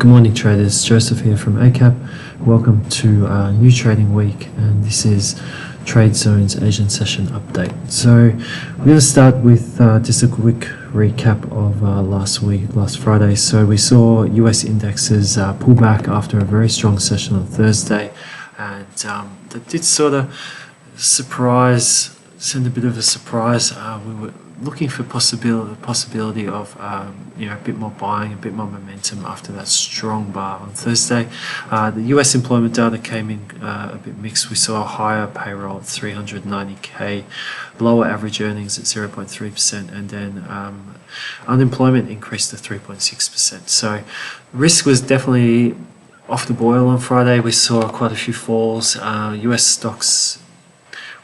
Good morning traders, Joseph here from ACAP. Welcome to a new trading week, and this is TradeZone's Asian session update. So we're going to start with just a quick recap of last Friday. So we saw US indexes pull back after a very strong session on Thursday, and that did sort of send a bit of a surprise. We were looking for possibility of a bit more buying, a bit more momentum after that strong bar on Thursday. The US employment data came in a bit mixed. We saw a higher payroll at 390k, lower average earnings at 0.3%, and then unemployment increased to 3.6%. So risk was definitely off the boil on Friday. We saw quite a few falls. US stocks,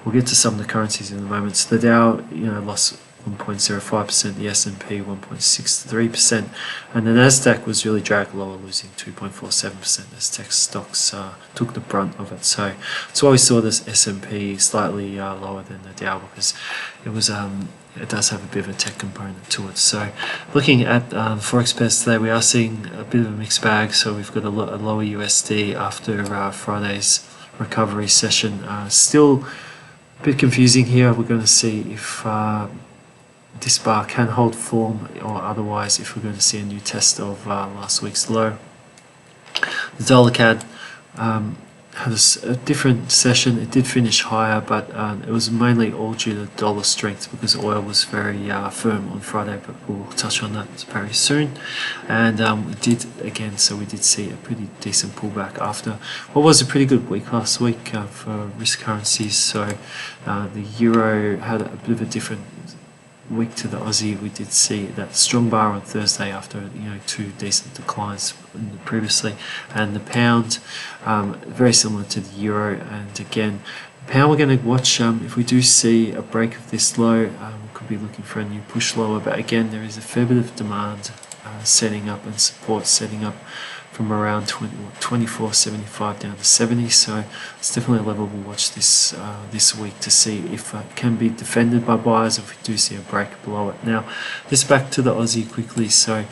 we'll get to some of the currencies in a moment. So the Dow, lost 1.05%, the S&P 1.63%, and the Nasdaq was really dragged lower, losing 2.47% as tech stocks took the brunt of it. So that's why we saw this S&P slightly lower than the Dow, because it does have a bit of a tech component to it. So looking at forex pairs today, we are seeing a bit of a mixed bag. So we've got a lower USD after Friday's recovery session. Still a bit confusing here. We're going to see if this bar can hold form, or otherwise if we're going to see a new test of last week's low. The dollar CAD had a different session. It did finish higher, but it was mainly all due to dollar strength, because oil was very firm on Friday, but we'll touch on that very soon. And we did see a pretty decent pullback after what was a pretty good week last week for risk currencies. So the euro had a bit of a different week to the Aussie. We did see that strong bar on Thursday after two decent declines previously, and the pound very similar to the euro. And again, pound, we're going to watch if we do see a break of this low. We could be looking for a new push lower, but again, there is a fair bit of demand setting up and support setting up from around 24.75 down to 70. So it's definitely a level we'll watch this week to see if it can be defended by buyers, if we do see a break below it. Now, just back to the Aussie quickly. So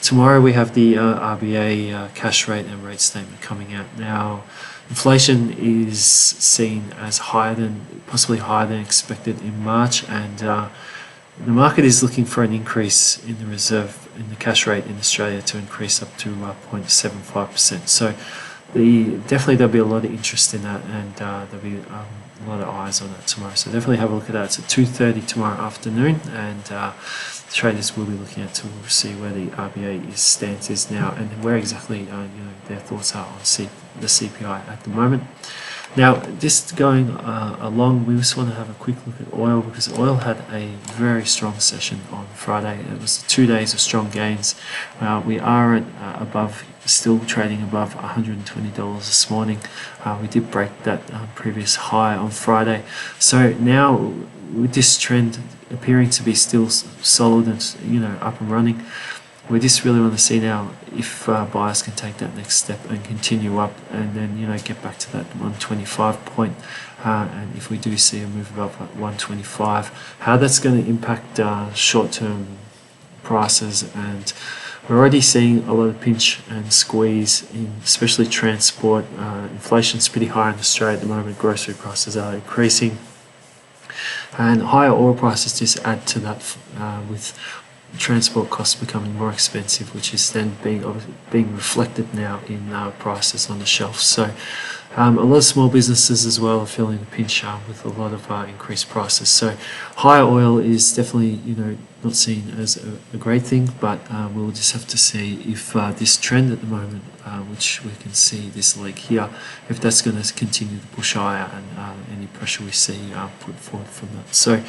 tomorrow we have the RBA cash rate and rate statement coming out. Now, inflation is seen as possibly higher than expected in March, and the market is looking for an increase in the cash rate in Australia to increase up to 0.75%. So definitely there'll be a lot of interest in that, and there'll be a lot of eyes on that tomorrow. So definitely have a look at that. It's at 2:30 tomorrow afternoon, and traders will be looking at to see where the RBA stance is now, and where exactly their thoughts are on the CPI at the moment. Now, just going along, we just want to have a quick look at oil, because oil had a very strong session on Friday. It was 2 days of strong gains. We are at still trading above $120 this morning. We did break that previous high on Friday. So now, with this trend appearing to be still solid and up and running, we just really want to see now if buyers can take that next step and continue up, and then get back to that 125 point. And if we do see a move above 125, how that's going to impact short-term prices. And we're already seeing a lot of pinch and squeeze in especially transport. Inflation's pretty high in Australia at the moment. Grocery prices are increasing, and higher oil prices just add to that with transport costs becoming more expensive, which is then being reflected now in prices on the shelf. So a lot of small businesses as well are feeling the pinch with a lot of increased prices. So higher oil is definitely not seen as a great thing, but we'll just have to see if this trend at the moment, which we can see this leg here, if that's going to continue to push higher, and any pressure we see put forward from that. So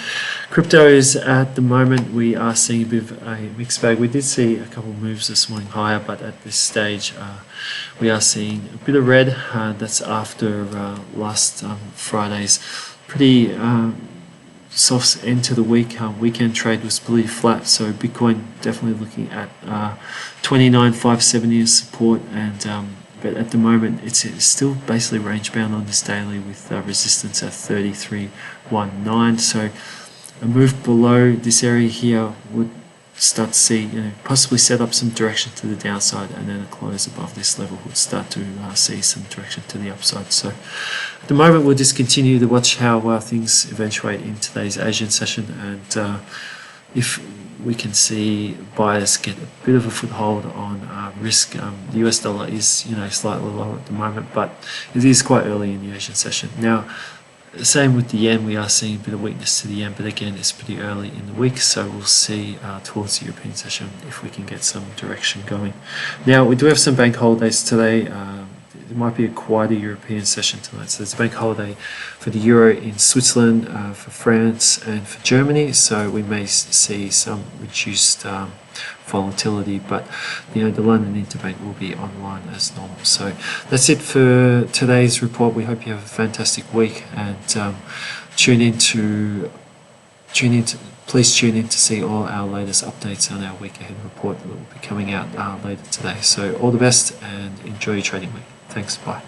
cryptos at the moment, we are seeing a bit of a mixed bag. We did see a couple of moves this morning higher, but at this stage we are seeing a bit of red. That's after last Friday's pretty soft end to the week. Weekend trade was pretty flat, so Bitcoin definitely looking at 29,570 as support, and but at the moment it's still basically range bound on this daily, with resistance at 33.19. So a move below this area here would start to see, possibly set up some direction to the downside, and then a close above this level would start to see some direction to the upside. So at the moment, we'll just continue to watch how things eventuate in today's Asian session, and if we can see buyers get a bit of a foothold on risk. The US dollar is, slightly lower at the moment, but it is quite early in the Asian session. Now, same with the yen, we are seeing a bit of weakness to the yen, but again, it's pretty early in the week, so we'll see towards the European session if we can get some direction going. Now, we do have some bank holidays today. It might be a quieter European session tonight. So there's a bank holiday for the euro in Switzerland, for France, and for Germany. So we may see some reduced volatility, but the London Interbank will be online as normal. So that's it for today's report. We hope you have a fantastic week, and please tune in to see all our latest updates on our week ahead report that will be coming out later today. So all the best and enjoy your trading week. Thanks. Bye.